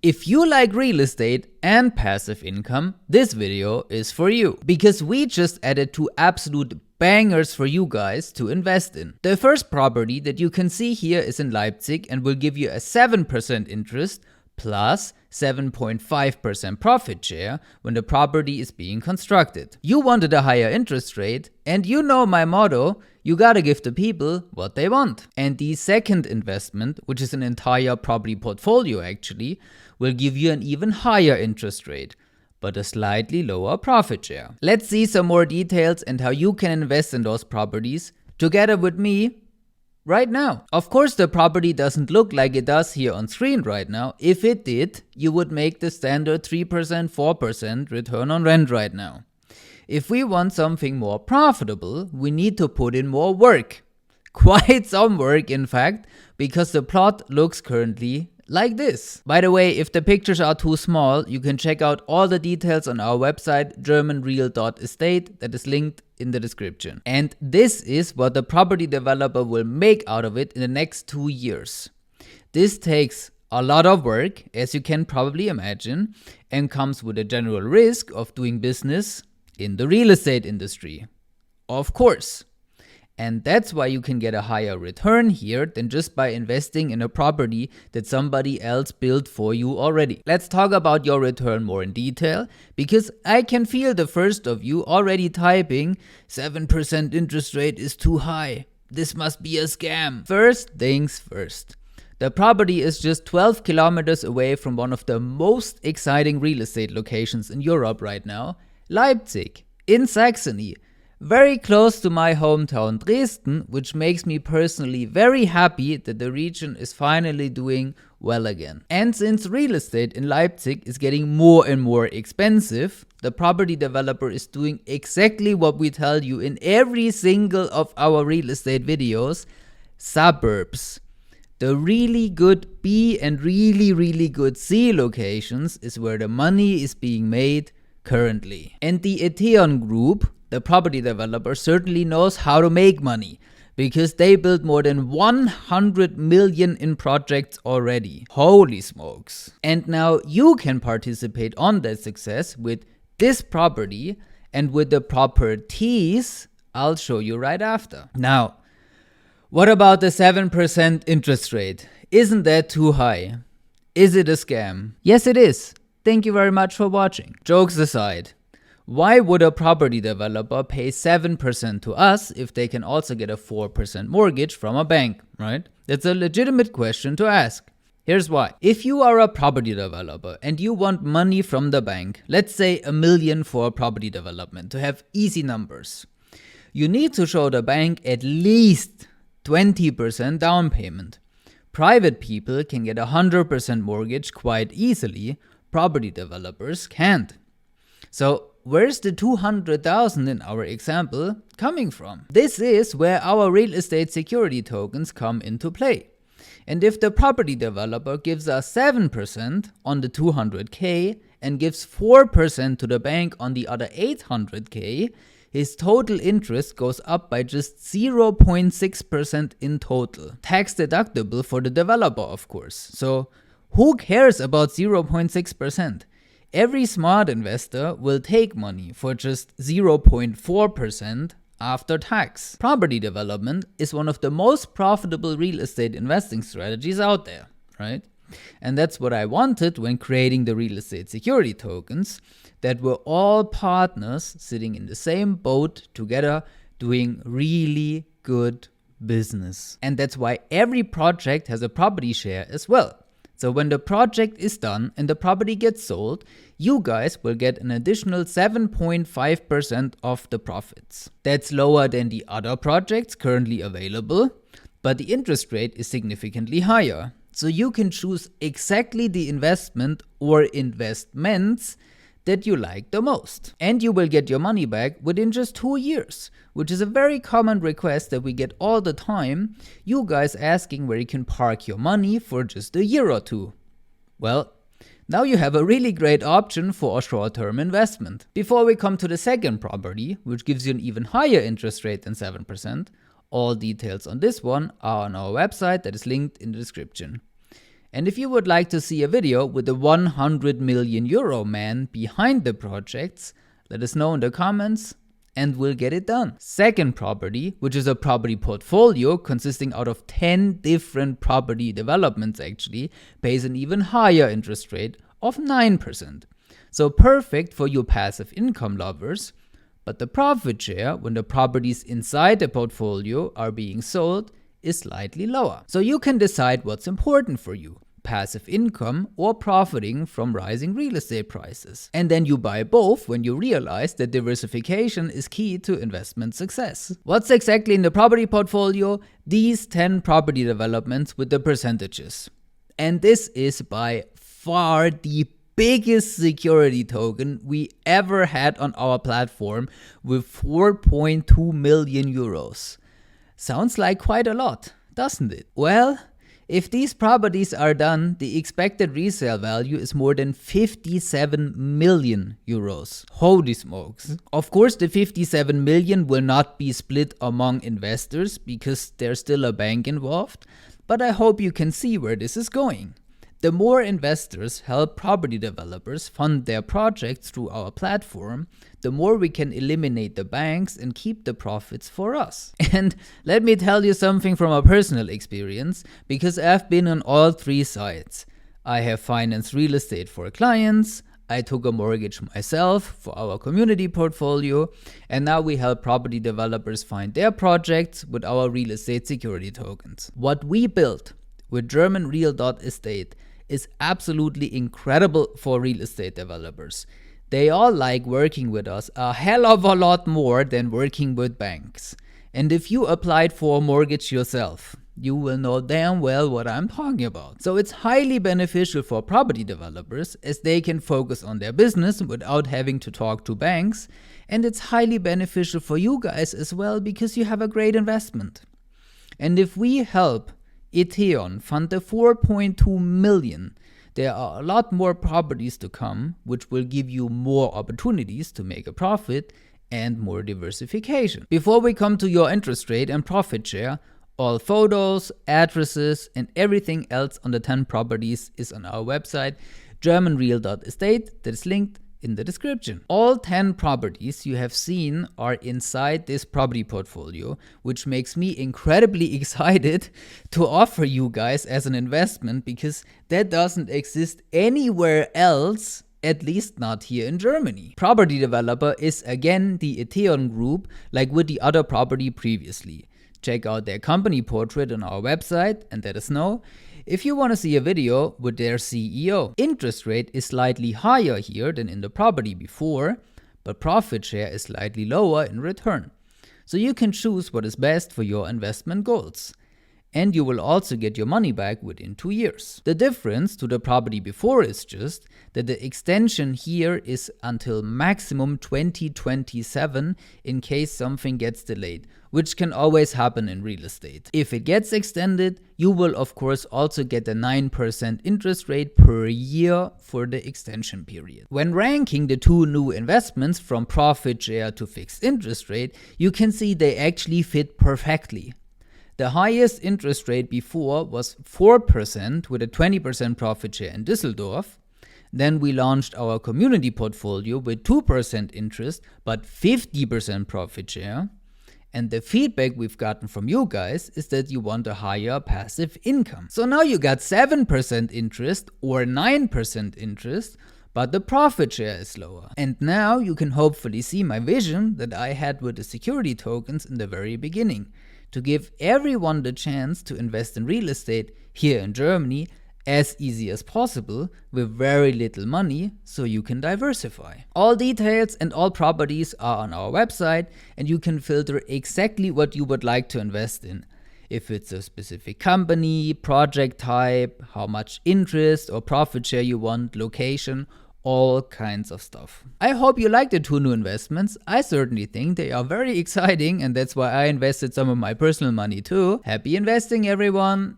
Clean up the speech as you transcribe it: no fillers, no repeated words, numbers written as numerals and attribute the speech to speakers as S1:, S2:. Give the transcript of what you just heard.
S1: If you like real estate and passive income, this video is for you, because we just added 2 absolute bangers for you guys to invest in. The first property that you can see here is in Leipzig and will give you a 7% interest plus 7.5% profit share when the property is being constructed. You wanted a higher interest rate, and you know my motto, you gotta give the people what they want. And the second investment, which is an entire property portfolio actually, will give you an even higher interest rate, but a slightly lower profit share. Let's see some more details and how you can invest in those properties together with me right now. Of course, the property doesn't look like it does here on screen right now. If it did, you would make the standard 3%, 4% return on rent right now. If we want something more profitable, we need to put in more work. Quite some work, in fact, because the plot looks currently like this. By the way, if the pictures are too small, you can check out all the details on our website, GermanReal.Estate, that is linked in the description. And this is what the property developer will make out of it in the next 2 years. This takes a lot of work, as you can probably imagine, and comes with a general risk of doing business in the real estate industry. Of course. And that's why you can get a higher return here than just by investing in a property that somebody else built for you already. Let's talk about your return more in detail, because I can feel the first of you already typing 7% interest rate is too high. This must be a scam. First things first. The property is just 12 kilometers away from one of the most exciting real estate locations in Europe right now, Leipzig, in Saxony. Very close to my hometown Dresden, which makes me personally very happy that the region is finally doing well again. And since real estate in Leipzig is getting more and more expensive, the property developer is doing exactly what we tell you in every single of our real estate videos: suburbs. The really good B and really good C locations is where the money is being made currently. And the ETEON Group, the property developer, certainly knows how to make money, because they built more than 100 million in projects already. Holy smokes. And now you can participate on that success with this property and with the properties I'll show you right after. Now, what about the 7% interest rate? Isn't that too high? Is it a scam? Yes, it is. Thank you very much for watching. Jokes aside, why would a property developer pay 7% to us if they can also get a 4% mortgage from a bank, right? That's a legitimate question to ask. Here's why. If you are a property developer and you want money from the bank, let's say $1 million for a property development to have easy numbers, you need to show the bank at least 20% down payment. Private people can get a 100% mortgage quite easily. Property developers can't. So where's the 200,000 in our example coming from? This is where our real estate security tokens come into play. And if the property developer gives us 7% on the 200k and gives 4% to the bank on the other 800k, his total interest goes up by just 0.6% in total. Tax deductible for the developer, of course. So who cares about 0.6%? Every smart investor will take money for just 0.4% after tax. Property development is one of the most profitable real estate investing strategies out there, right? And that's what I wanted when creating the real estate security tokens, that we're all partners sitting in the same boat together doing really good business. And that's why every project has a property share as well. So when the project is done and the property gets sold, you guys will get an additional 7.5% of the profits. That's lower than the other projects currently available, but the interest rate is significantly higher. So you can choose exactly the investment or investments that you like the most. And you will get your money back within just 2 years, which is a very common request that we get all the time, you guys asking where you can park your money for just a year or two. Well, now you have a really great option for a short-term investment. Before we come to the second property, which gives you an even higher interest rate than 7%, all details on this one are on our website that is linked in the description. And if you would like to see a video with the 100 million euro man behind the projects, let us know in the comments and we'll get it done. Second property, which is a property portfolio consisting out of 10 different property developments actually, pays an even higher interest rate of 9%. So perfect for you passive income lovers, but the profit share when the properties inside the portfolio are being sold is slightly lower. So you can decide what's important for you, passive income or profiting from rising real estate prices. And then you buy both when you realize that diversification is key to investment success. What's exactly in the property portfolio? These 10 property developments with the percentages. And this is by far the biggest security token we ever had on our platform with 4.2 million euros. Sounds like quite a lot, doesn't it? Well, if these properties are done, the expected resale value is more than 57 million euros. Holy smokes. Of course, the 57 million will not be split among investors because there's still a bank involved, but I hope you can see where this is going. The more investors help property developers fund their projects through our platform, the more we can eliminate the banks and keep the profits for us. And let me tell you something from a personal experience, because I've been on all three sides. I have financed real estate for clients, I took a mortgage myself for our community portfolio, and now we help property developers find their projects with our real estate security tokens. What we built with GermanReal.Estate is absolutely incredible for real estate developers. They all like working with us a hell of a lot more than working with banks. And if you applied for a mortgage yourself, you will know damn well what I'm talking about. So it's highly beneficial for property developers as they can focus on their business without having to talk to banks. And it's highly beneficial for you guys as well because you have a great investment. And if we help ETEON fund the 4.2 million, there are a lot more properties to come, which will give you more opportunities to make a profit and more diversification. Before we come to your interest rate and profit share, all photos, addresses, and everything else on the 10 properties is on our website, GermanReal.Estate, that is linked in the description. All 10 properties you have seen are inside this property portfolio, which makes me incredibly excited to offer you guys as an investment because that doesn't exist anywhere else, at least not here in Germany. Property developer is again the ETEON Group, like with the other property previously. Check out their company portrait on our website and let us know if you want to see a video with their CEO. Interest rate is slightly higher here than in the property before, but profit share is slightly lower in return. So you can choose what is best for your investment goals. And you will also get your money back within 2 years. The difference to the property before is just that the extension here is until maximum 2027 in case something gets delayed, which can always happen in real estate. If it gets extended, you will of course also get a 9% interest rate per year for the extension period. When ranking the two new investments from profit share to fixed interest rate, you can see they actually fit perfectly. The highest interest rate before was 4% with a 20% profit share in Düsseldorf. Then we launched our community portfolio with 2% interest but 50% profit share. And the feedback we've gotten from you guys is that you want a higher passive income. So now you got 7% interest or 9% interest, but the profit share is lower. And now you can hopefully see my vision that I had with the security tokens in the very beginning, to give everyone the chance to invest in real estate here in Germany as easy as possible with very little money so you can diversify. All details and all properties are on our website and you can filter exactly what you would like to invest in. If it's a specific company, project type, how much interest or profit share you want, location, all kinds of stuff. I hope you like the two new investments. I certainly think they are very exciting and that's why I invested some of my personal money too. Happy investing everyone!